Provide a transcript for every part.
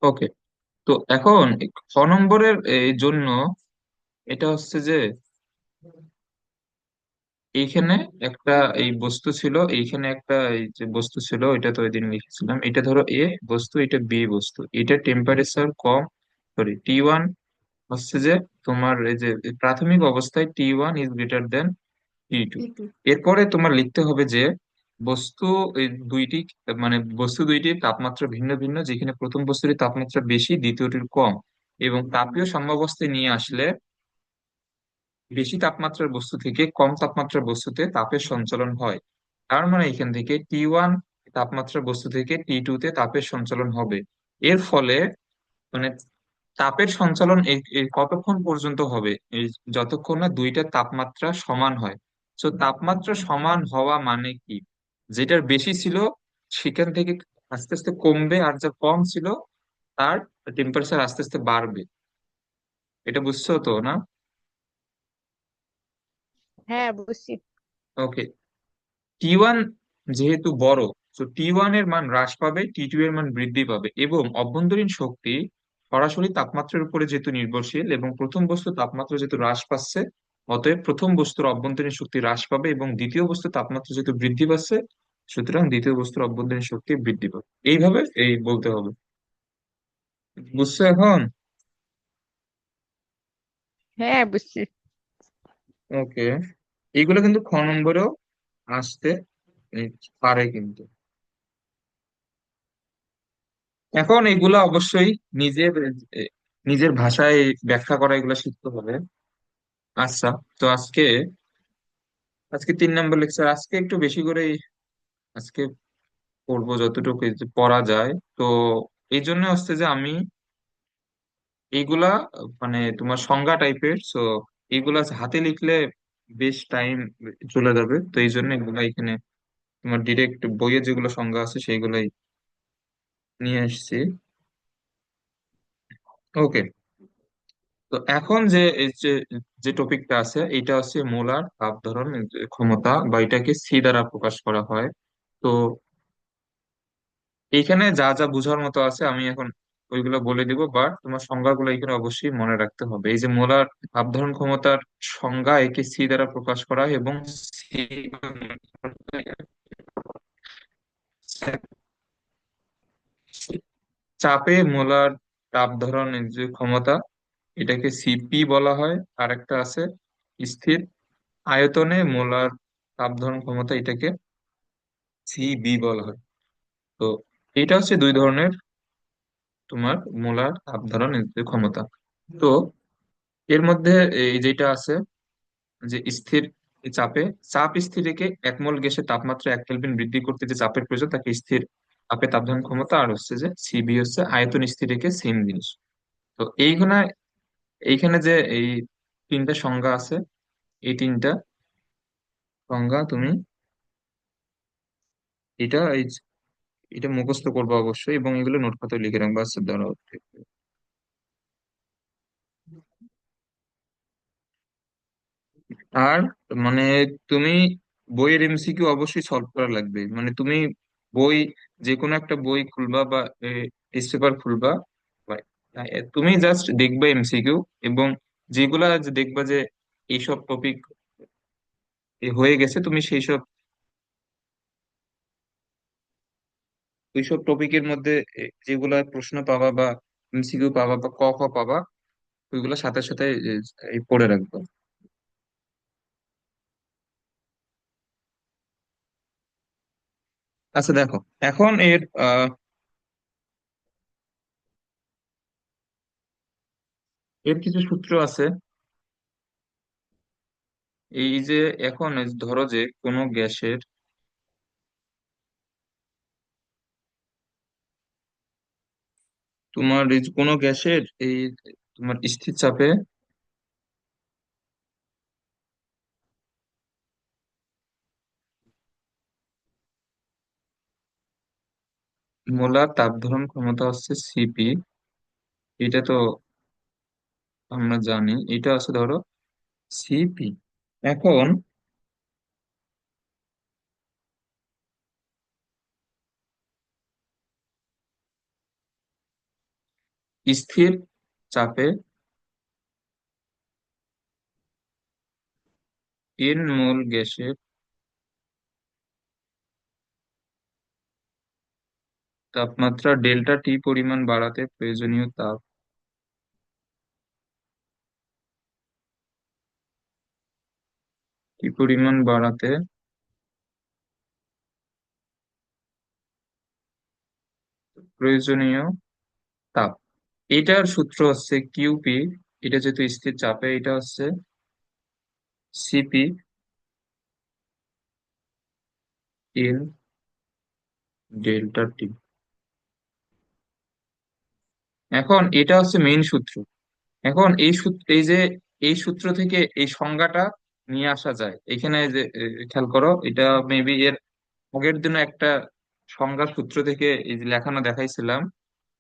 ওকে। তো এখন খ নম্বরের এই জন্য এটা হচ্ছে যে এইখানে একটা এই বস্তু ছিল, এইখানে একটা এই যে বস্তু ছিল, এটা তো ওই দিন লিখেছিলাম, এটা ধরো এ বস্তু, এটা বি বস্তু, এটা টেম্পারেচার কম, সরি T1 হচ্ছে যে তোমার এই যে প্রাথমিক অবস্থায় T1 > T2। একটু। এরপরে তোমার লিখতে হবে যে বস্তু এই দুইটি, মানে বস্তু দুইটির তাপমাত্রা ভিন্ন ভিন্ন, যেখানে প্রথম বস্তুটির তাপমাত্রা বেশি দ্বিতীয়টির কম, এবং তাপীয় সাম্যাবস্থায় নিয়ে আসলে বেশি তাপমাত্রার বস্তু থেকে কম তাপমাত্রার বস্তুতে তাপের সঞ্চালন হয়। তার মানে এখান থেকে T1 তাপমাত্রার বস্তু থেকে T2 তে তাপের সঞ্চালন হবে। এর ফলে মানে তাপের সঞ্চালন এই কতক্ষণ পর্যন্ত হবে, এই যতক্ষণ না দুইটা তাপমাত্রা সমান হয়। তো তাপমাত্রা সমান হওয়া মানে কি, যেটার বেশি ছিল সেখান থেকে আস্তে আস্তে কমবে, আর যা কম ছিল তার টেম্পারেচার আস্তে আস্তে বাড়বে। এটা বুঝছো তো না? হ্যাঁ, বুঝছি। ওকে। T1 যেহেতু বড়, তো T1 এর মান হ্রাস পাবে, T2 এর মান বৃদ্ধি পাবে, এবং অভ্যন্তরীণ শক্তি সরাসরি তাপমাত্রার উপরে যেহেতু নির্ভরশীল এবং প্রথম বস্তুর তাপমাত্রা যেহেতু হ্রাস পাচ্ছে, অতএব প্রথম বস্তুর অভ্যন্তরীণ শক্তি হ্রাস পাবে, এবং দ্বিতীয় বস্তুর তাপমাত্রা যেহেতু বৃদ্ধি পাচ্ছে, সুতরাং দ্বিতীয় বস্তুর অভ্যন্তরীণ শক্তি বৃদ্ধি পাবে। এইভাবে এই বলতে হবে। বুঝছো এখন? হ্যাঁ, বুঝছি। ওকে। এইগুলো কিন্তু খ নম্বরেও আসতে এই, পারে কিন্তু। এখন এগুলা অবশ্যই নিজের এ, নিজের ভাষায় ব্যাখ্যা করা এগুলা শিখতে হবে। আচ্ছা, তো আজকে আজকে 3 নম্বর লেকচার, আজকে একটু বেশি করে আজকে পড়বো যতটুকু এই যে পড়া যায়। তো এই জন্য হচ্ছে যে আমি এইগুলা মানে তোমার সংজ্ঞা টাইপের, সো এইগুলা হাতে লিখলে বেশ টাইম চলে যাবে, তো এই জন্য এগুলা এখানে তোমার ডিরেক্ট বইয়ে যেগুলো সংজ্ঞা আছে সেইগুলাই নিয়ে আসছি। ওকে। তো এখন যে এই যে যে টপিকটা আছে এটা হচ্ছে মোলার তাপ ধারণ ক্ষমতা, বা এটাকে সি দ্বারা প্রকাশ করা হয়। তো এইখানে যা যা বোঝার মতো আছে আমি এখন ওইগুলো বলে দিব, বাট তোমার সংজ্ঞাগুলো এখানে অবশ্যই মনে রাখতে হবে। এই যে মোলার তাপ ধারণ ক্ষমতার সংজ্ঞা, একে সি দ্বারা প্রকাশ করা হয়, এবং সি চাপে মোলার তাপ ধারণের যে ক্ষমতা, এটাকে সিপি বলা হয়। আর একটা আছে স্থির আয়তনে মোলার তাপ ধারণ ক্ষমতা, এটাকে সিবি বলা হয়। তো এটা হচ্ছে দুই ধরনের তোমার মোলার তাপ ধারণ ক্ষমতা। তো এর মধ্যে এই যেটা আছে যে স্থির চাপে, চাপ স্থির রেখে এক মোল গ্যাসের তাপমাত্রা 1 কেলভিন বৃদ্ধি করতে যে চাপের প্রয়োজন তাকে স্থির চাপে তাপ ধারণ ক্ষমতা। আর হচ্ছে যে সিবি হচ্ছে আয়তন স্থির রেখে সেম জিনিস। তো এইখানে এইখানে যে এই তিনটা সংজ্ঞা আছে, এই তিনটা সংজ্ঞা তুমি এটা এটা মুখস্থ করবো অবশ্যই, এবং এগুলো নোট খাতায় লিখে রাখবো। আচ্ছা দাঁড়াও। আর মানে তুমি বইয়ের এমসিকিউ অবশ্যই সলভ করা লাগবে। মানে তুমি বই, যে কোনো একটা বই খুলবা বা টেস্ট পেপার খুলবা, বা তুমি জাস্ট দেখবে এমসিকিউ, এবং যেগুলা যে দেখবা যে এইসব টপিক হয়ে গেছে, তুমি সেই সব ওইসব টপিকের মধ্যে যেগুলা প্রশ্ন পাবা বা এমসিকিউ পাবা বা ক খ পাবা, ওইগুলো সাথে সাথে পড়ে রাখবা। আচ্ছা দেখো, এখন এর কিছু সূত্র আছে। এই যে এখন ধরো যে কোনো গ্যাসের, তোমার এই যে কোনো গ্যাসের এই তোমার স্থির চাপে মোলার তাপ ধারণ ক্ষমতা হচ্ছে সিপি। এটা তো আমরা জানি, এটা আছে ধরো সিপি। এখন স্থির চাপে তিন মোল গ্যাসের তাপমাত্রা ডেল্টা টি পরিমাণ বাড়াতে প্রয়োজনীয় তাপ টি পরিমাণ বাড়াতে প্রয়োজনীয় তাপ। এটার সূত্র হচ্ছে কিউপি। এটা যেহেতু স্থির চাপে, এটা হচ্ছে সিপি ইন ডেল্টা টি। এখন এটা হচ্ছে মেইন সূত্র। এখন এই সূত্র, এই যে এই সূত্র থেকে এই সংজ্ঞাটা নিয়ে আসা যায় এখানে। যে খেয়াল করো, এটা মেবি এর আগের দিনে একটা সংজ্ঞা সূত্র থেকে এই যে লেখানো দেখাইছিলাম।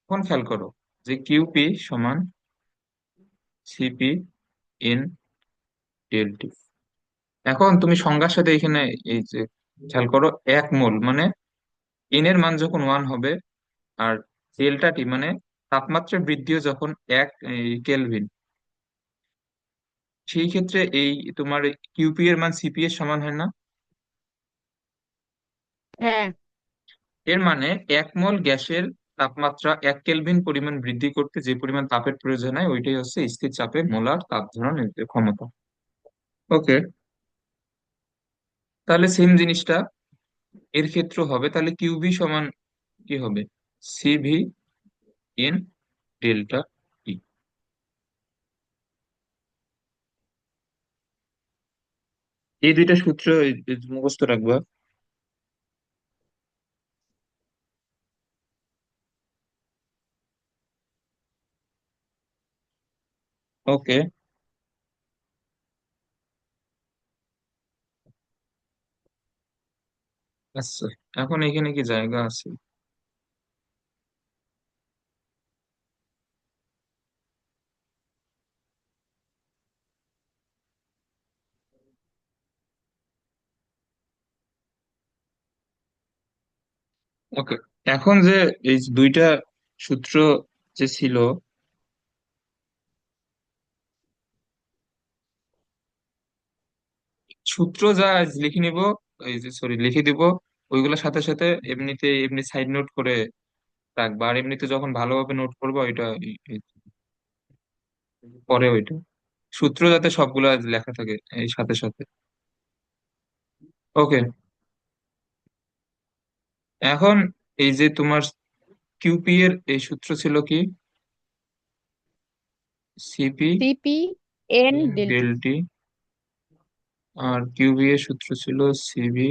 এখন খেয়াল করো যে কিউপি সমান সিপি ইন ডেল্টি। এখন তুমি সংজ্ঞার সাথে এখানে এই যে খেয়াল করো, এক মোল মানে এন এর মান যখন ওয়ান হবে, আর ডেল্টা টি মানে তাপমাত্রা বৃদ্ধিও যখন এক কেলভিন, সেই ক্ষেত্রে এই তোমার কিউপি এর মান সিপি এর সমান হয় না? হ্যাঁ। এর মানে এক মোল গ্যাসের তাপমাত্রা এক কেলভিন পরিমাণ বৃদ্ধি করতে যে পরিমাণ তাপের প্রয়োজন হয় ওইটাই হচ্ছে স্থির চাপে মোলার তাপ ধারণ ক্ষমতা। ওকে, তাহলে সেম জিনিসটা এর ক্ষেত্রে হবে। তাহলে কিউভি সমান কি হবে? সিভি ইন ডেল্টা টি। এই দুইটা সূত্র মুখস্থ রাখবা। ওকে। আচ্ছা, এখন এখানে কি জায়গা আছে? ওকে, এখন যে এই যে দুইটা সূত্র যে ছিল, সূত্র যা লিখে নিব, এই যে সরি লিখে দিব, ওইগুলোর সাথে সাথে এমনিতে এমনি সাইড নোট করে রাখবা। আর এমনিতে যখন ভালোভাবে নোট করবো ওইটা পরে ওইটা সূত্র যাতে সবগুলা লেখা থাকে এই সাথে সাথে। ওকে, এখন এই যে তোমার কিউপি এর এই সূত্র ছিল কি? CP CP N in del T. Del T. আর কিউবি এর সূত্র ছিল সিবি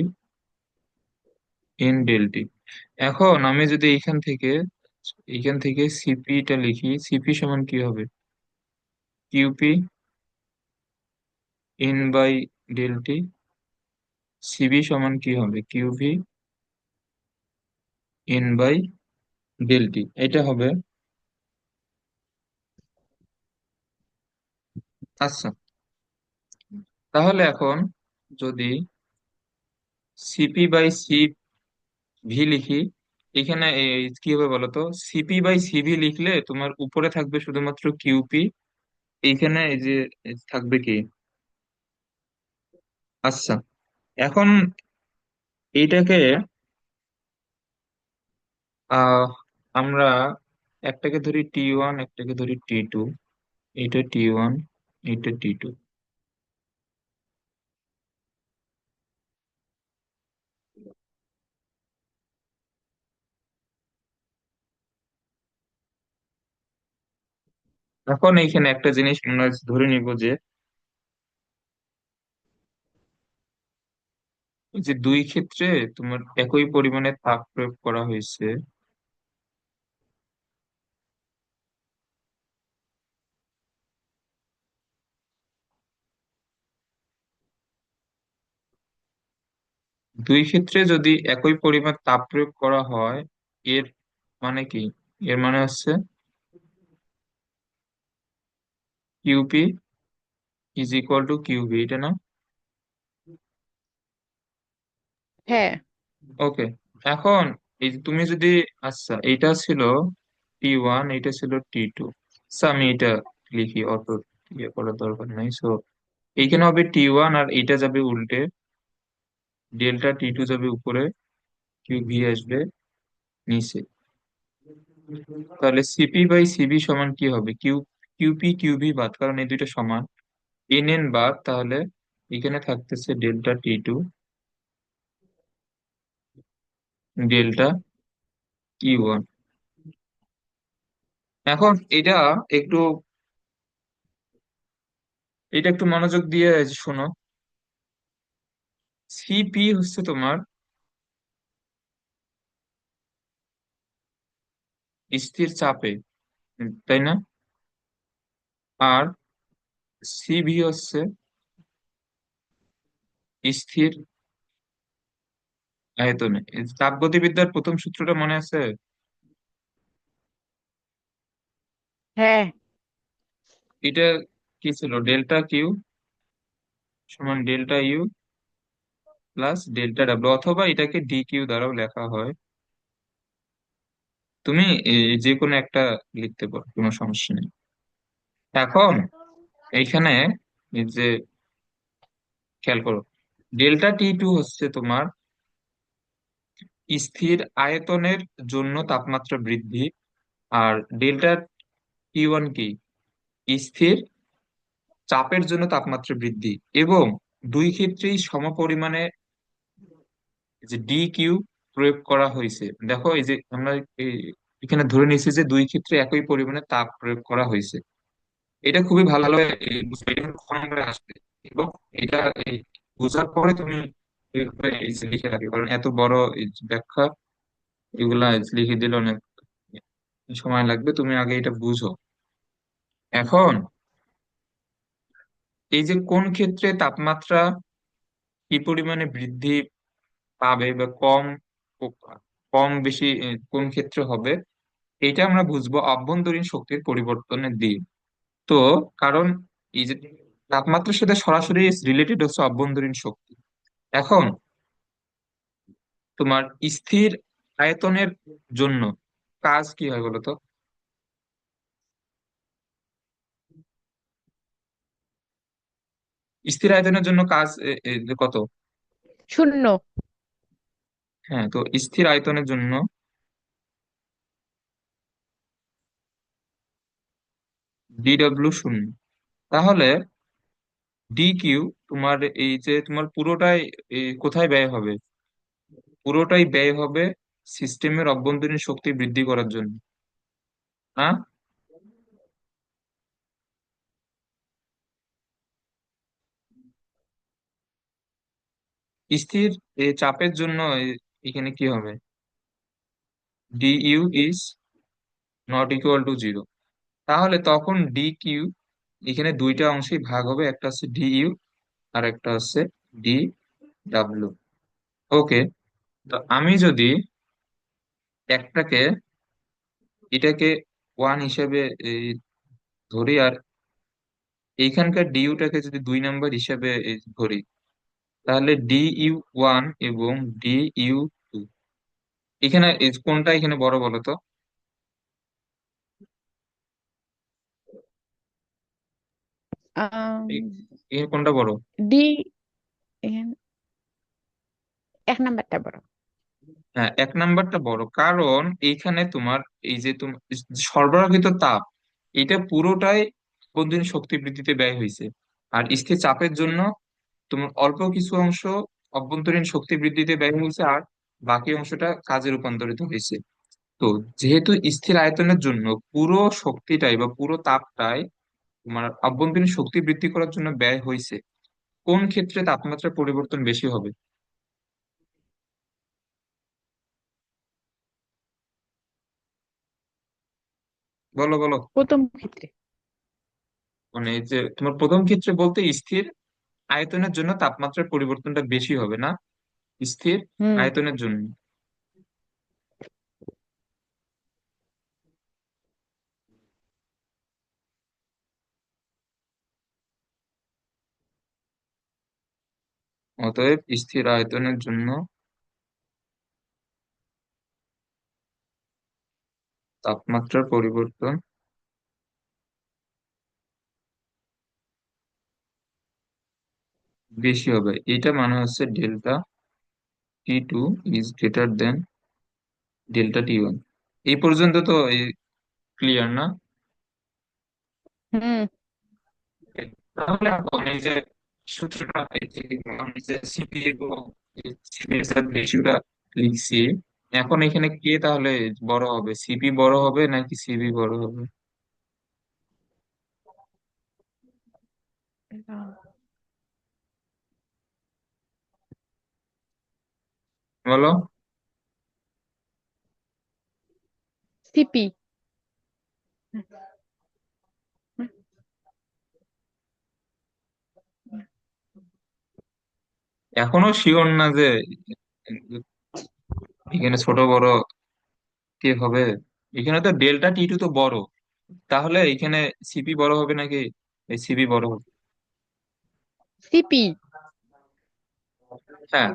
ইন ডেল টি। এখন আমি যদি এইখান থেকে সিপি টা লিখি, সিপি সমান কি হবে? QP in by del T. CB সমান কি হবে? QV in by del T, এটা হবে। আচ্ছা, তাহলে এখন যদি সিপি বাই সি ভি লিখি, এখানে কি হবে বলতো? সিপি বাই সিভি লিখলে তোমার উপরে থাকবে শুধুমাত্র কিউপি, এইখানে এই যে থাকবে কি? আচ্ছা, এখন এইটাকে আহ আমরা একটাকে ধরি টি1, একটাকে ধরি টি2। এটা টি1, এটা টি2। এখন এইখানে একটা জিনিস আমরা ধরে নিব যে এই যে দুই ক্ষেত্রে তোমার একই পরিমাণে তাপ প্রয়োগ করা হয়েছে। দুই ক্ষেত্রে যদি একই পরিমাণ তাপ প্রয়োগ করা হয়, এর মানে কি? এর মানে হচ্ছে QP is equal two QV, এটা না? হ্যাঁ। ওকে, এখন এই যে তুমি যদি, আচ্ছা এইটা ছিল T1, এটা ছিল T2। আমি এটা লিখি, অত ইয়ে করার দরকার নাই। সো এইখানে হবে T1, আর এটা যাবে উল্টে, ডেল্টা T2 যাবে উপরে, কিউ ভি আসবে নিচে। তাহলে সিপি বাই সিবি সমান কি হবে? কিউপি কিউভি বাদ, কারণ এই দুইটা সমান। এন এন বাদ, তাহলে এখানে থাকতেছে ডেল্টা T2, ডেল্টা T1। এখন একটু এটা একটু মনোযোগ দিয়ে শোনো। সিপি হচ্ছে তোমার স্থির চাপে, তাই না? আর সিভি হচ্ছে স্থির আয়তনে। এই তাপগতিবিদ্যার প্রথম সূত্রটা মনে আছে? হ্যাঁ। এটা কি ছিল? ডেল্টা Q সমান delta U plus delta W, অথবা এটাকে DQ দ্বারাও লেখা হয়। তুমি যে কোনো একটা লিখতে পারো, কোনো সমস্যা নেই। এখন এইখানে এই যে খেয়াল করো, ডেল্টা T2 হচ্ছে তোমার স্থির আয়তনের জন্য তাপমাত্রা বৃদ্ধি, আর ডেল্টা T1 কি? স্থির চাপের জন্য তাপমাত্রা বৃদ্ধি। এবং দুই ক্ষেত্রেই সমপরিমাণে যে DQ প্রয়োগ করা হয়েছে। দেখো, এই যে আমরা এখানে ধরে নিয়েছি যে দুই ক্ষেত্রে একই পরিমাণে তাপ প্রয়োগ করা হয়েছে। এটা খুবই ভালোভাবে বুঝবে, এটা খ নম্বরে আসবে। এবং এটা এই বোঝার পরে তুমি এইভাবে এই যে লিখে রাখবে, কারণ এত বড় এই যে ব্যাখ্যা, এগুলা লিখে দিলে অনেক সময় লাগবে। তুমি আগে এটা বুঝো। এখন এই যে কোন ক্ষেত্রে তাপমাত্রা কি পরিমাণে বৃদ্ধি পাবে বা কম, কম বেশি কোন ক্ষেত্রে হবে, এটা আমরা বুঝবো অভ্যন্তরীণ শক্তির পরিবর্তনের দিয়ে। তো কারণ এই যে তাপমাত্রার সাথে সরাসরি রিলেটেড হচ্ছে অভ্যন্তরীণ শক্তি। এখন তোমার স্থির আয়তনের জন্য কাজ কি হয় বলতো? স্থির আয়তনের জন্য কাজ কত? শূন্য। হ্যাঁ, তো স্থির আয়তনের জন্য DW শূন্য। তাহলে DQ তোমার এই যে তোমার পুরোটাই কোথায় ব্যয় হবে? পুরোটাই ব্যয় হবে সিস্টেমের অভ্যন্তরীণ শক্তি বৃদ্ধি করার জন্য, না? স্থির চাপের জন্য এখানে কি হবে? DU is not equal to zero. তাহলে তখন DQ এখানে দুইটা অংশেই ভাগ হবে, একটা হচ্ছে DU আর একটা হচ্ছে DW। ওকে। তো আমি যদি একটাকে, এটাকে ওয়ান হিসেবে এই, ধরি, আর এইখানকার ডিইউটাকে যদি দুই নাম্বার হিসেবে ধরি, তাহলে DU1 এবং DU2, এখানে কোনটা এখানে বড় বলো তো? আম, এই- এখানে কোনটা বড়? ডি এন- এক নাম্বারটা বড়। হ্যাঁ, এক নাম্বারটা বড়, কারণ এইখানে তোমার এই যে তোমার সরবরাহিত তাপ, এটা পুরোটাই বন্ধুনি শক্তি বৃদ্ধিতে ব্যয় হয়েছে। আর স্থির চাপের জন্য তোমার অল্প কিছু অংশ অভ্যন্তরীণ শক্তি বৃদ্ধিতে ব্যয় হয়েছে, আর বাকি অংশটা কাজে রূপান্তরিত হয়েছে। তো যেহেতু স্থির আয়তনের জন্য পুরো শক্তিটাই বা পুরো তাপটাই তোমার অভ্যন্তরীণ শক্তি বৃদ্ধি করার জন্য ব্যয় হয়েছে, কোন ক্ষেত্রে তাপমাত্রা পরিবর্তন বেশি হবে? বলো বলো। প্রথম ক্ষেত্রে। মানে এই যে তোমার প্রথম ক্ষেত্রে বলতে স্থির আয়তনের জন্য তাপমাত্রার পরিবর্তনটা বেশি হবে, না? স্থির হুম। আয়তনের জন্য। অতএব স্থির আয়তনের জন্য তাপমাত্রার পরিবর্তন বেশি হবে, এটা মানে হচ্ছে delta T2 is greater than delta T1। এই পর্যন্ত তো ক্লিয়ার না? হুম। তাহলে এখন এই যে সূত্রটা, এই যে আমি যে সিপি এবং সিপি এর রেশিওটা লিখছি, এখন এখানে কে তাহলে বড় হবে, সিপি বড় হবে নাকি সিবি বড় হবে? বলো। সিপি। এখনো শিওর না যে এখানে ছোট বড় কে হবে। এখানে তো ডেল্টা T2 তো বড়, তাহলে এখানে সিপি বড় হবে নাকি এই সিবি বড় হবে? সিপি। হ্যাঁ।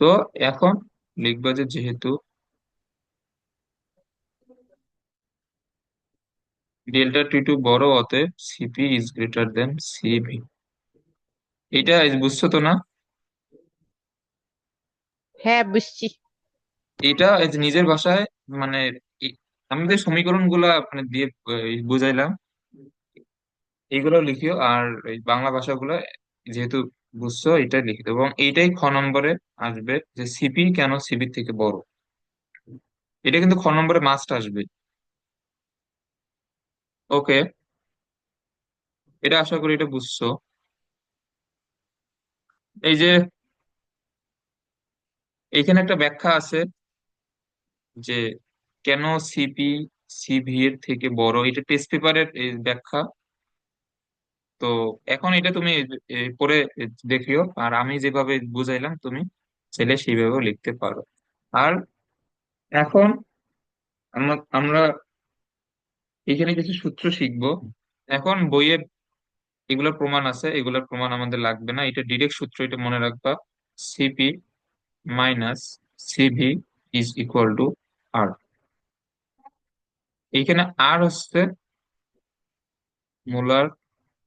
তো এখন লিখবা যে যেহেতু ডেল্টা T2 বড়, অতএব CP is greater than CV. এটা বুঝছো তো না? হ্যাঁ, বুঝছি। এটা এই যে নিজের ভাষায়, মানে এই- আমি যে সমীকরণ গুলা মানে দিয়ে বুঝাইলাম, এইগুলো লিখিও, আর এই বাংলা ভাষাগুলো যেহেতু বুঝছো এটা লিখে দেবো, এবং এইটাই খ নম্বরে আসবে যে সিপি কেন সিবি থেকে বড়। এটা কিন্তু খ নম্বরে মাস্ট আসবে। ওকে, এটা আশা করি এটা বুঝছো। এই যে এখানে একটা ব্যাখ্যা আছে যে কেন সিপি সিভি এর থেকে বড়, এটা টেস্ট পেপারের ব্যাখ্যা। তো এখন এটা তুমি পড়ে দেখিও, আর আমি যেভাবে বুঝাইলাম তুমি চাইলে সেইভাবেও লিখতে পারো। আর এখন আমরা এখানে কিছু সূত্র শিখবো। এখন বইয়ে এগুলোর প্রমাণ আছে, এগুলোর প্রমাণ আমাদের লাগবে না, এটা ডিরেক্ট সূত্র, এটা মনে রাখবা। CP minus CV is equal to R. এইখানে আর হচ্ছে মোলার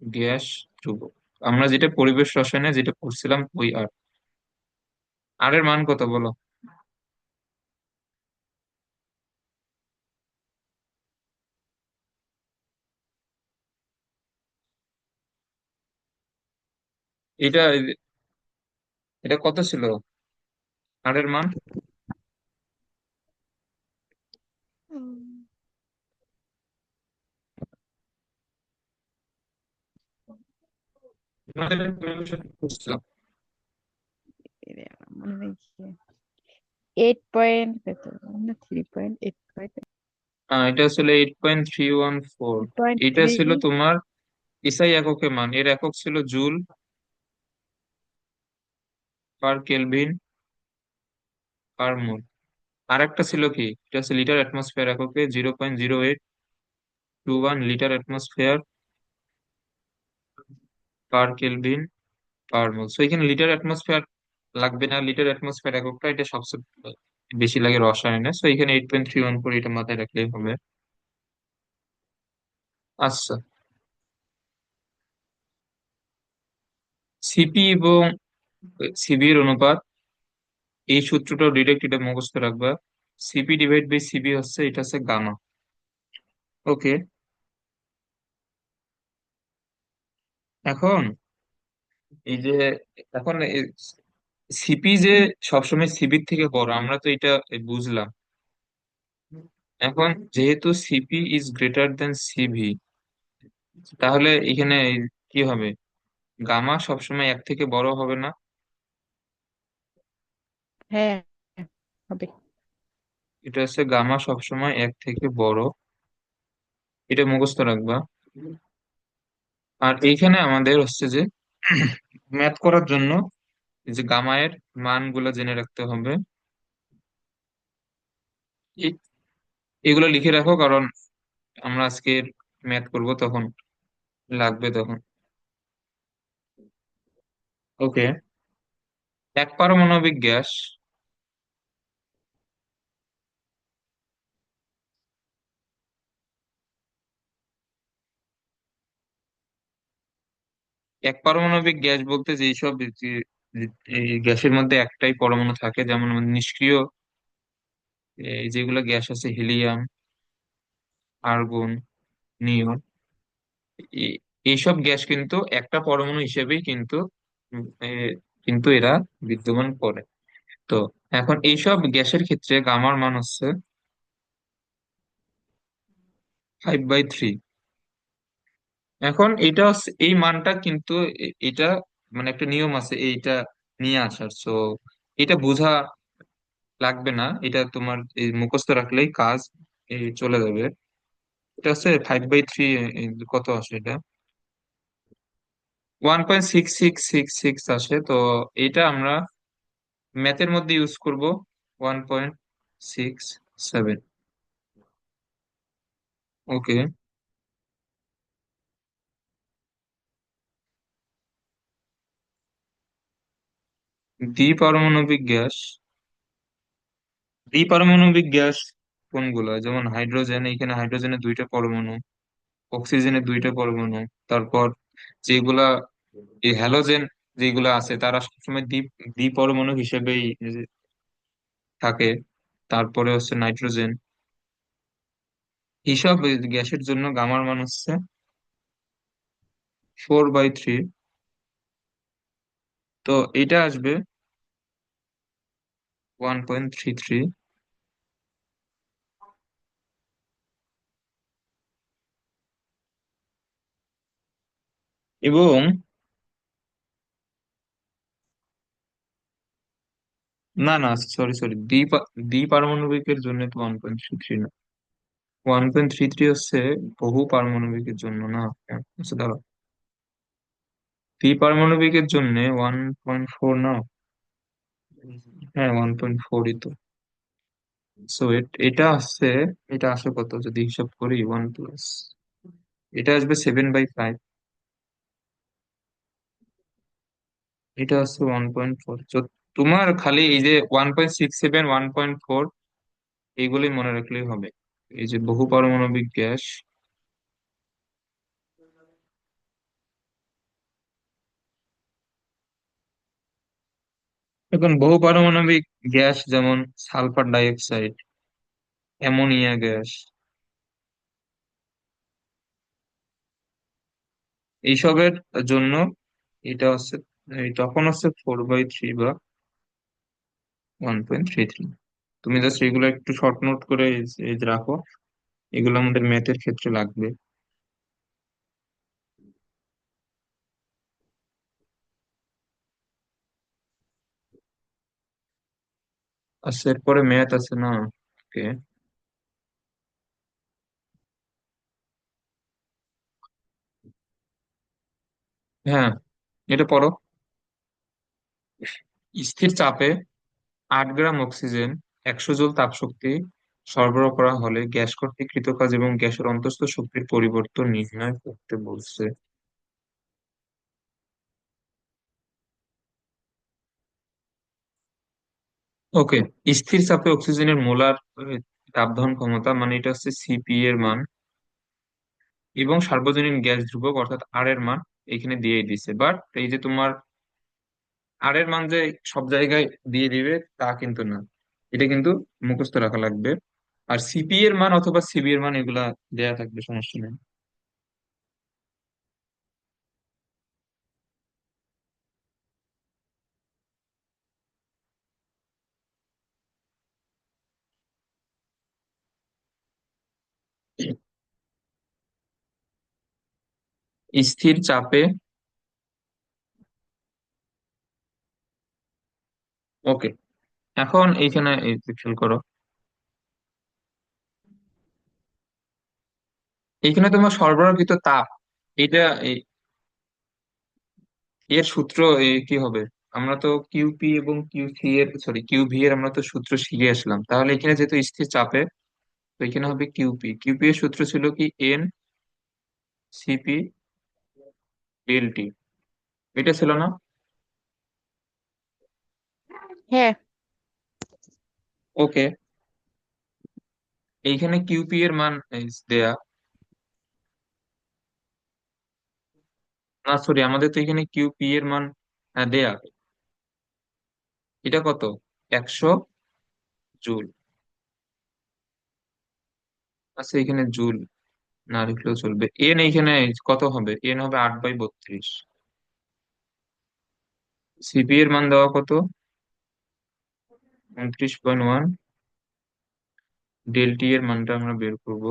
গ্যাস ধ্রুবক। আমরা যেটা পরিবেশ রসায়নে যেটা পড়ছিলাম ওই আর। আর এর মান কত বলো? এটা এটা কত ছিল আর এর মান? উম, আমাদের পরিবেশ রসায়নে পড়ছিলাম। মনে নেই। 8 পয়েন্ট কত, না 3.8 পয়েন্ট। এটা আসলে 8.314। 3.3। এটা ছিল তোমার এসআই এককে মান, এর একক ছিল জুল পার কেলভিন পার মোল। আর একটা ছিল কি, এটা হচ্ছে লিটার অ্যাটমসফিয়ার এককে, 0.0821 litre atmosphere per kelvin per mole. So এখানে লিটার অ্যাটমসফিয়ার লাগবে না, লিটার অ্যাটমসফিয়ার এককটা এটা সবচেয়ে বেশি লাগে রসায়নে। সো এখানে 8.314 এটা মাথায় রাখলেই হবে। আচ্ছা, সিপি এবং সিবি এর অনুপাত, এই সূত্রটাও ডিরেক্ট এটা মুখস্থ রাখবা। সিপি ডিভাইড বাই সিবি হচ্ছে, এটা হচ্ছে গামা। ওকে। এখন এই যে এখন সিপি যে সবসময় সিবির থেকে বড়, আমরা তো এটা বুঝলাম। এখন যেহেতু CP is greater than CV, তাহলে এখানে কি হবে, গামা সবসময় এক থেকে বড় হবে না? হ্যাঁ, হবে। এটা হচ্ছে গামা সবসময় এক থেকে বড়, এটা মুখস্থ রাখবা। আর এইখানে আমাদের হচ্ছে যে ম্যাথ করার জন্য এই যে গামা এর মানগুলো জেনে রাখতে হবে। এই- এগুলো লিখে রাখো, কারণ আমরা আজকে ম্যাথ করব তখন লাগবে তখন। ওকে। এক পারমাণবিক গ্যাস এক পারমাণবিক গ্যাস বলতে যেসব এই গ্যাসের মধ্যে একটাই পরমাণু থাকে, যেমন আমাদের নিষ্ক্রিয় যেগুলো গ্যাস আছে, হিলিয়াম, আর্গন, নিয়ন, এ- এইসব গ্যাস কিন্তু একটা পরমাণু হিসেবেই কিন্তু কিন্তু এরা বিদ্যমান করে। তো এখন এইসব গ্যাসের ক্ষেত্রে গামার মান হচ্ছে 5/3। এখন এটা এই মানটা কিন্তু এটা মানে একটা নিয়ম আছে এইটা নিয়ে আসার, সো এটা বোঝা লাগবে না, এটা তোমার এই মুখস্থ রাখলেই কাজ চলে যাবে। এটা হচ্ছে 5/3। কত আসে এটা? 1.6666 আসে। তো এটা আমরা ম্যাথের মধ্যে ইউজ করব 1.67। ওকে। দ্বিপারমাণবিক গ্যাস, দ্বিপারমাণবিক গ্যাস কোনগুলো? যেমন হাইড্রোজেন, এখানে হাইড্রোজেনের দুইটা পরমাণু, অক্সিজেনের দুইটা পরমাণু। তারপর যেগুলা এই হ্যালোজেন যেগুলা আছে তারা সবসময় দ্বিপরমাণু হিসেবেই থাকে। তারপরে হচ্ছে নাইট্রোজেন। এইসব গ্যাসের জন্য গামার মান হচ্ছে 4/3। তো এটা আসবে 1.33। এবং না না, সরি সরি, দ্বিপারমাণবিকের জন্য তো 1.33 না, 1.33 হচ্ছে বহু পারমাণবিকের জন্য না। আচ্ছা দাঁড়াও, দ্বিপারমাণবিকের জন্য 1.4 না? হ্যাঁ, 1.4ই তো। সো এটা আসছে, এটা আসে কত যদি হিসাব করি, 1+, এটা আসবে 7/5। এটা হচ্ছে 1.4। তো তোমার খালি এই যে 1.67, 1.4 এইগুলোই মনে রাখলেই হবে। এই যে বহু পারমাণবিক গ্যাস, এখন বহু পারমাণবিক গ্যাস যেমন sulphur die oxide, ammonia gas, এইসবের জন্য এটা হচ্ছে তখন হচ্ছে 4/3 বা 1.33। তুমি জাস্ট এগুলো একটু শর্ট নোট করে এই যে রাখো, এগুলো আমাদের ম্যাথের ক্ষেত্রে লাগবে। আচ্ছা, এরপরে ম্যাথ আছে না? ওকে। হ্যাঁ, এটা পড়ো। স্থির চাপে 8 গ্রাম অক্সিজেন 100 জুল তাপশক্তি সরবরাহ করা হলে গ্যাস কর্তৃক কৃত কাজ এবং গ্যাসের অন্তঃস্থ শক্তির পরিবর্তন নির্ণয় করতে বলছে। ওকে। স্থির চাপে অক্সিজেনের মোলার তাপ দহন ক্ষমতা মানে এটা হচ্ছে সিপি এর মান, এবং সার্বজনীন গ্যাস ধ্রুবক অর্থাৎ আর এর মান এখানে দিয়ে দিছে। বাট এই যে তোমার আর এর মান যে সব জায়গায় দিয়ে দিবে তা কিন্তু না, এটা কিন্তু মুখস্থ রাখা লাগবে। আর সিপি এর মান অথবা সিবি এর মান এগুলা দেয়া থাকবে, সমস্যা নেই। স্থির চাপে, ওকে, এখন এইখানে এই যে খেয়াল করো, এইখানে তোমার সরবরাহকৃত তাপ, এটা এর সূত্র কি হবে? আমরা তো কিউপি এবং কিউসি এর, সরি কিউভি এর আমরা তো সূত্র শিখে আসলাম, তাহলে এখানে যেহেতু স্থির চাপে, তো এখানে হবে কিউপি। কিউপি এর সূত্র ছিল কি? এন সিপি ডেল টি, এটা ছিল না? হ্যাঁ। ওকে। এইখানে কিউপি এর মান দেয়া, না সরি, আমাদের তো এখানে কিউ পি এর মান দেয়া। এটা কত? 100 জুল। আচ্ছা, এখানে জুল না লিখলেও চলবে। এন এইখানে কত হবে? এন হবে 8/32। সিপি এর মান দেওয়া কত? 29.1। ডেল টি এর মানটা আমরা বের করব।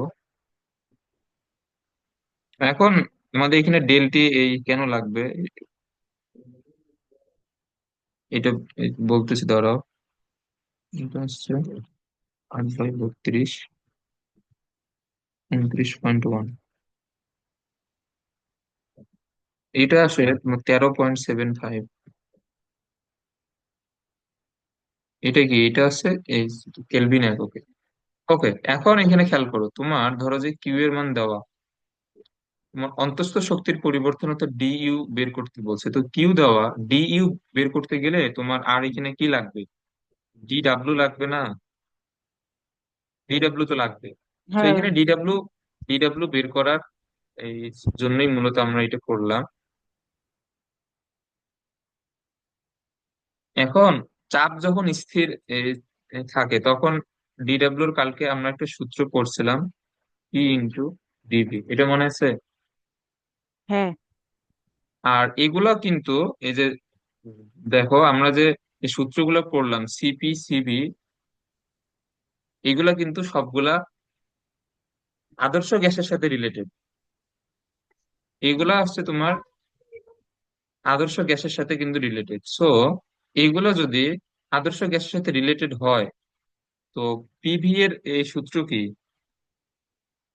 এখন আমাদের এখানে ডেল টি এই কেন লাগবে এটা বলতেছি, দাঁড়াও। এটা হচ্ছে 8/32, 29.1। এটা আসে তোমার 13.75। এটা কি? এটা আছে এই কেলভিন এককে। ওকে, এখন এখানে খেয়াল করো, তোমার ধরো যে কিউ এর মান দেওয়া, তোমার অন্তঃস্থ শক্তির পরিবর্তন তো ডিইউ বের করতে বলছে, তো কিউ দেওয়া, ডিইউ বের করতে গেলে তোমার আর এখানে কি লাগবে? ডিডাব্লিউ লাগবে না? ডিডাব্লিউ তো লাগবে। তো হ্যাঁ, এখানে ডিডাব্লিউ ডিডাব্লিউ বের করার এই জন্যই মূলত আমরা এটা করলাম। এখন চাপ যখন স্থির থাকে তখন ডিডাব্লিউর কালকে আমরা একটা সূত্র পড়ছিলাম, ই ইন্টু ডিভি, এটা মনে আছে? হ্যাঁ। আর এগুলা কিন্তু এই যে দেখো আমরা যে এই সূত্রগুলো পড়লাম, সিপি সিবি, এগুলা কিন্তু সবগুলা আদর্শ গ্যাসের সাথে রিলেটেড। এগুলা হচ্ছে তোমার আদর্শ গ্যাসের সাথে কিন্তু রিলেটেড। সো এইগুলো যদি আদর্শ গ্যাসের সাথে রিলেটেড হয়, তো পিভি এর এই সূত্র কি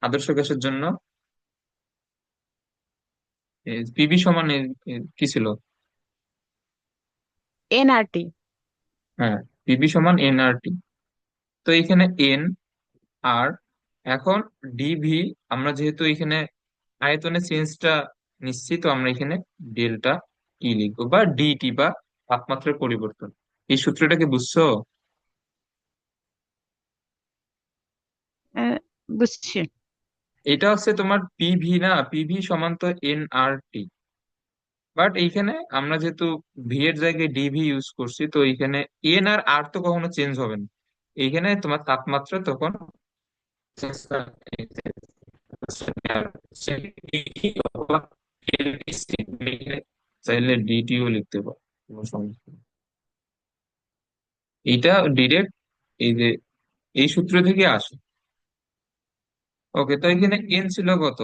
আদর্শ গ্যাসের জন্য? পিভি সমান কি ছিল? এনআরটি। হ্যাঁ, পিভি সমান এন আর টি। তো এখানে এন আর, এখন ডিভি, আমরা যেহেতু এখানে আয়তনের চেঞ্জটা নিশ্চিত, তো আমরা এখানে ডেল্টা টি লিখবো, বা ডিটি, বা তাপমাত্রার পরিবর্তন। এই সূত্রটাকে বুঝছো? বুঝছি। এটা হচ্ছে তোমার পিভি, না পিভি সমান তো এন আর টি। বাট এইখানে আমরা যেহেতু ভি এর জায়গায় ডিভি ইউজ করছি, তো এইখানে এন আর আর তো কখনো চেঞ্জ হবে না। এইখানে তোমার তাপমাত্রা তখন চাইলে ডিটিও লিখতে পারো, কোনো সমস্যা নেই। এইটা ডিরেক্ট এই যে এই সূত্র থেকে আসে। ওকে, তো এখানে এন ছিল কত?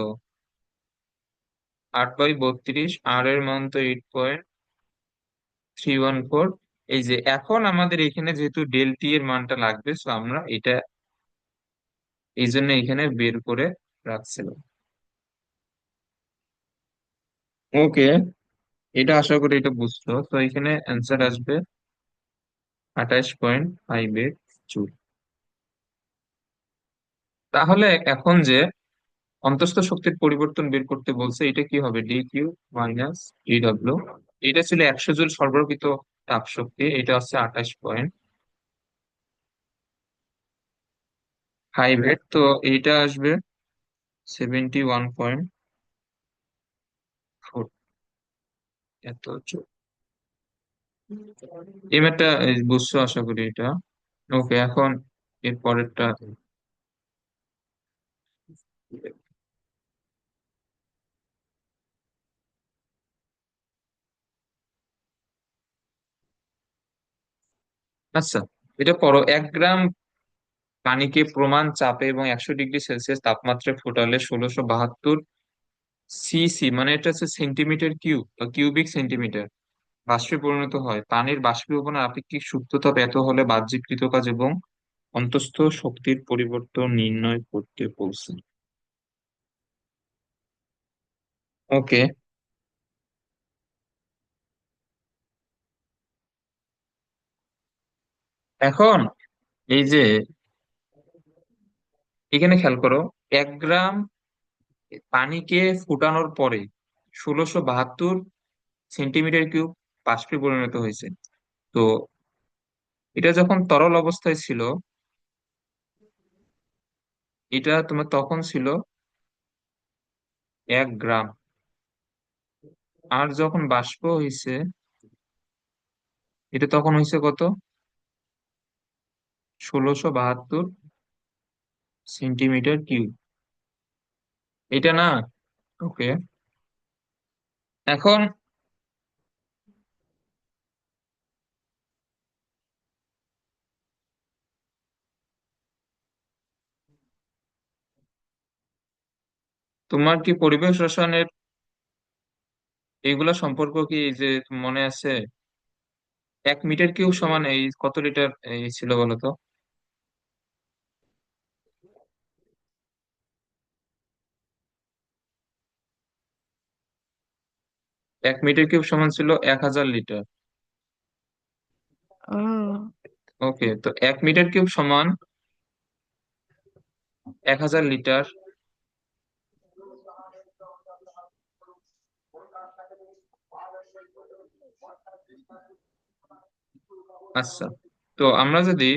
8/32। আর এর মান তো 8.314। এই যে এখন আমাদের এখানে যেহেতু ডেল টি এর মানটা লাগবে, তো আমরা এটা এই জন্য এখানে বের করে রাখছিলাম। ওকে, এটা আশা করি এটা বুঝছো। তো এখানে অ্যান্সার আসবে 28.58 জুল। তাহলে এখন যে অন্তঃস্থ শক্তির পরিবর্তন বের করতে বলছে, এটা কি হবে? D Q minus D W. এটা ছিল 100 জুল সরবরাহিত তাপ শক্তি, এটা হচ্ছে 28.58। তো এইটা আসবে 71.4। এত জুল। এই ম্যাথটা বুঝছো আশা করি এটা। ওকে, এখন এর পরেরটা। আচ্ছা, এটা পড়ো। 1 গ্রাম পানিকে প্রমাণ চাপে এবং 100 ডিগ্রি সেলসিয়াস তাপমাত্রায় ফোটালে 1672 সিসি, মানে এটা হচ্ছে সেন্টিমিটার কিউব বা কিউবিক সেন্টিমিটার, বাষ্পে পরিণত হয়। পানির বাষ্পীভবনের আপেক্ষিক সূক্ষ্মতাপ এত হলে বাহ্যিক কৃতকাজ এবং অন্তঃস্থ শক্তির পরিবর্তন নির্ণয় করতে বলছে। ওকে, এখন এই যে এখানে খেয়াল করো, 1 গ্রাম পানিকে ফুটানোর পরে 1672 সেন্টিমিটার কিউব বাষ্পে পরিণত হয়েছে। তো এটা যখন তরল অবস্থায় ছিল, এটা তোমার তখন ছিল 1 গ্রাম। আর যখন বাষ্প হইছে, এটা তখন হইছে কত? 1672 সেন্টিমিটার কিউব। এটা না? ওকে। এখন তোমার কি পরিবেশ রসায়নের এইগুলা সম্পর্ক কি এই যে মনে আছে? 1 মিটার কিউব সমান এই কত লিটার এই ছিল বলো তো? 1 মিটার কিউব সমান ছিল 1000 লিটার। ও, ওকে, তো 1 মিটার কিউব সমান 1000 লিটার। আচ্ছা, তো আমরা যদি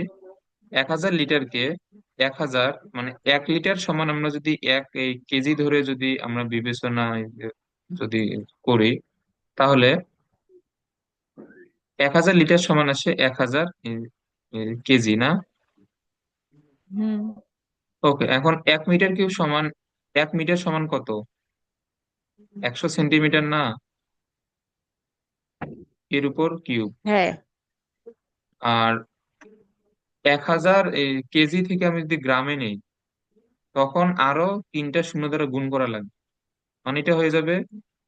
1000 লিটারকে 1000 মানে 1 লিটার সমান আমরা যদি এই কেজি ধরে যদি আমরা বিবেচনা যদি করি, তাহলে 1000 লিটার সমান আসে 1000 কেজি, না? হুম, ওকে, এখন 1 মিটার কিউব সমান, 1 মিটার সমান কত? 100 সেন্টিমিটার, না? এর উপর কিউব। হ্যাঁ, আর 1000 কেজি থেকে আমি যদি গ্রামে নেই, তখন আরো 3টা শূন্য দ্বারা গুণ করা লাগবে। মানে এটা হয়ে যাবে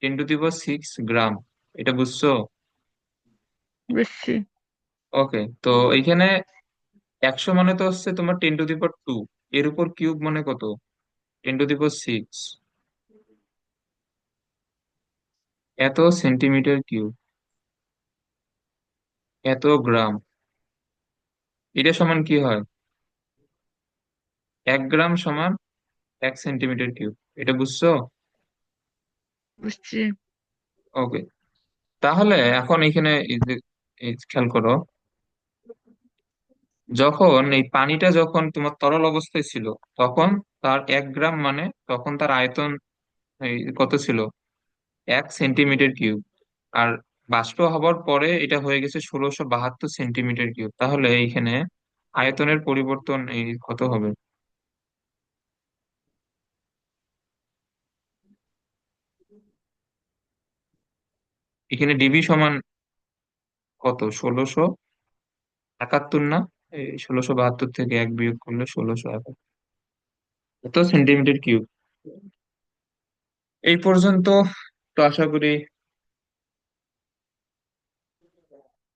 10⁶ গ্রাম। এটা বুঝছো? বুঝছি। ওকে, তো এইখানে 100 মানে তো হচ্ছে তোমার 10⁻²। এর উপর কিউব মানে কত? 10⁶। এত সেন্টিমিটার কিউব, এত গ্রাম। এটা সমান কি হয়? 1 গ্রাম সমান 1 সেন্টিমিটার কিউব। এটা বুঝছো? বুঝছি। ওকে, তাহলে এখন এখানে খেয়াল করো, যখন এই পানিটা যখন তোমার তরল অবস্থায় ছিল, তখন তার 1 গ্রাম মানে তখন তার আয়তন এই কত ছিল? 1 সেন্টিমিটার কিউব। আর বাষ্প হবার পরে এটা হয়ে গেছে 1672 সেন্টিমিটার কিউব। তাহলে এইখানে আয়তনের পরিবর্তন এই কত হবে? এখানে ডিবি সমান কত? 1671, না? এই 1672 থেকে 1 বিয়োগ করলে 1671। এত সেন্টিমিটার কিউব। এই পর্যন্ত তো আশা করি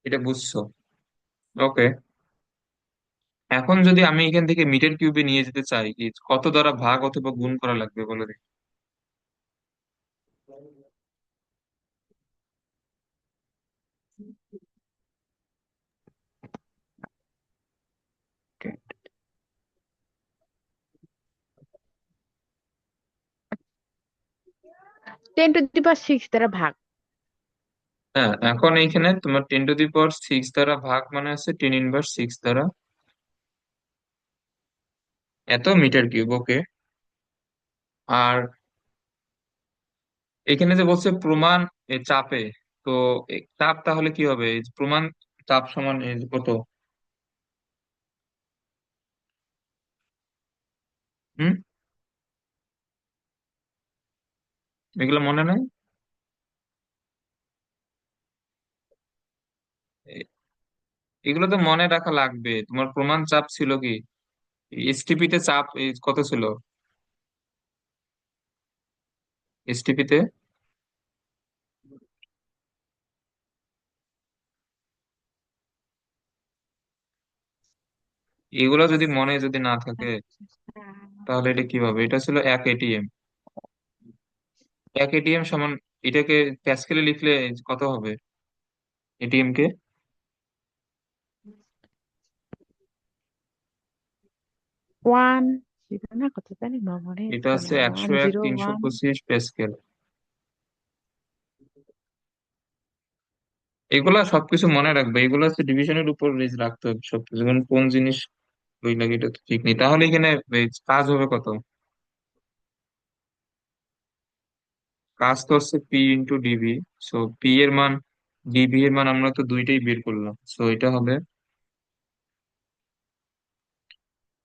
এটা বুঝছো। ওকে, এখন যদি আমি এখান থেকে মিটার কিউবে নিয়ে যেতে চাই, কত দ্বারা ভাগ অথবা গুণ করা লাগবে বলে দেখি। টেন টু দি পাওয়ার 6 দ্বারা ভাগ। হ্যাঁ, এখন এইখানে তোমার 10⁶ দ্বারা ভাগ মানে আছে 10⁻⁶ দ্বারা এত মিটার কিউব। ওকে, আর এখানে যে বলছে প্রমাণ চাপে, তো চাপ তাহলে কি হবে? এই যে প্রমাণ চাপ সমান এই যে কত? হুম, এগুলো মনে নাই? এ- এগুলো তো মনে রাখা লাগবে। তোমার প্রমাণ চাপ ছিল কি? এসটিপি তে চাপ কত ছিল? এসটিপি তে এগুলো যদি মনে যদি না থাকে, তাহলে এটা কিভাবে? এটা ছিল 1 এটিএম। 1 এটিএম সমান, এটাকে প্যাসকেলে লিখলে কত হবে এটিএম কে? ওয়ান জিরো না, কত জানি না, মনে এটা হচ্ছে হচ্ছে না, ওয়ান 101 জিরো তিনশো ওয়ান পঁচিশ প্যাসকেল। এগুলা সবকিছু মনে রাখবে, এগুলো হচ্ছে ডিভিশনের উপর রাখতে হবে সবকিছু, যেমন কোন জিনিস ওই লাগে এটা তো ঠিক নেই। তাহলে এখানে কাজ হবে কত? কাজ তো হচ্ছে P into DV. So P এর মান, ডিভি এর মান আমরা তো দুইটাই বের করলাম, সো এটা হবে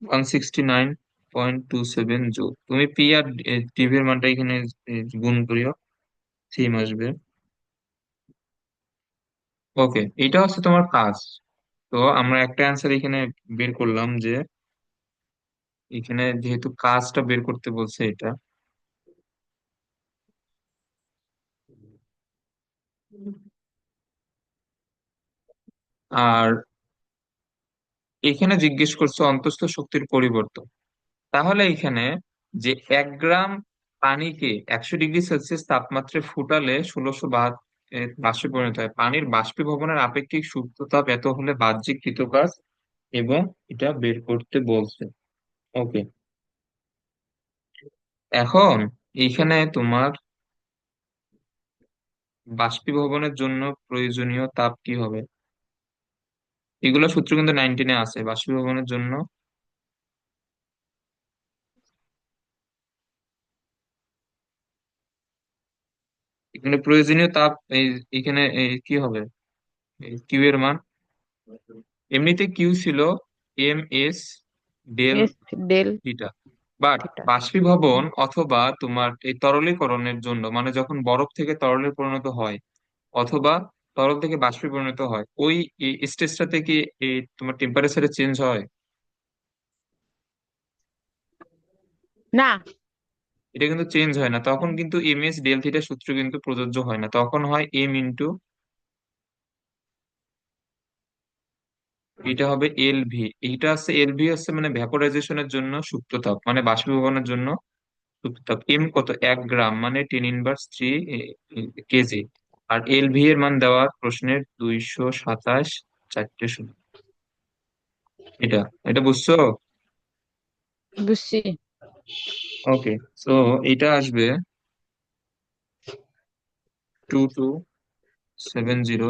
169.27 জুল। তুমি পি আর ডিভি এর মানটা এখানে গুণ করিও, সেম আসবে। ওকে, এটা হচ্ছে তোমার কাজ। তো আমরা একটা অ্যান্সার এখানে বের করলাম যে, এখানে যেহেতু কাজটা বের করতে বলছে এটা, আর এখানে জিজ্ঞেস করছে অন্তঃস্থ শক্তির পরিবর্তন। তাহলে এখানে যে 1 গ্রাম পানিকে 100 ডিগ্রি সেলসিয়াস তাপমাত্রায় ফুটালে 1600 বাষ্পে পরিণত হয়, পানির বাষ্পীভবনের আপেক্ষিক সুপ্ত তাপ এত হলে বাহ্যিক কৃত কাজ, এবং এটা বের করতে বলছে। ওকে, এখন এইখানে তোমার বাষ্পীভবনের জন্য প্রয়োজনীয় তাপ কি হবে, এগুলো সূত্র কিন্তু 19-এ আছে বাষ্পীভবনের জন্য। এখানে প্রয়োজনীয় তাপ এখানে কি হবে, কিউ এর মান, এমনিতে কিউ ছিল M S del S del theta, but theta. বাষ্পীভবন অথবা তোমার এই তরলীকরণের জন্য, মানে যখন বরফ থেকে তরলে পরিণত হয় অথবা তরল থেকে বাষ্পে পরিণত হয়, ওই স্টেজটা থেকে এই তোমার টেম্পারেচারে চেঞ্জ হয়। না। এটা কিন্তু চেঞ্জ হয় না, তখন কিন্তু এম এস ডেল থিটা সূত্র কিন্তু প্রযোজ্য হয় না, তখন হয় এম ইন্টু, এটা হবে এল ভি। এইটা হচ্ছে এল ভি, হচ্ছে মানে ভ্যাপোরাইজেশনের জন্য সুপ্ত তাপ, মানে বাষ্পীভবনের জন্য সুপ্ত তাপ। এম কত, 1 গ্রাম, মানে 10⁻³ কেজি। আর এল ভি এর মান দেওয়া প্রশ্নের 227 4টে 0। এটা এটা বুঝছো? বুঝছি। ওকে, তো এটা আসবে 2270 জুল।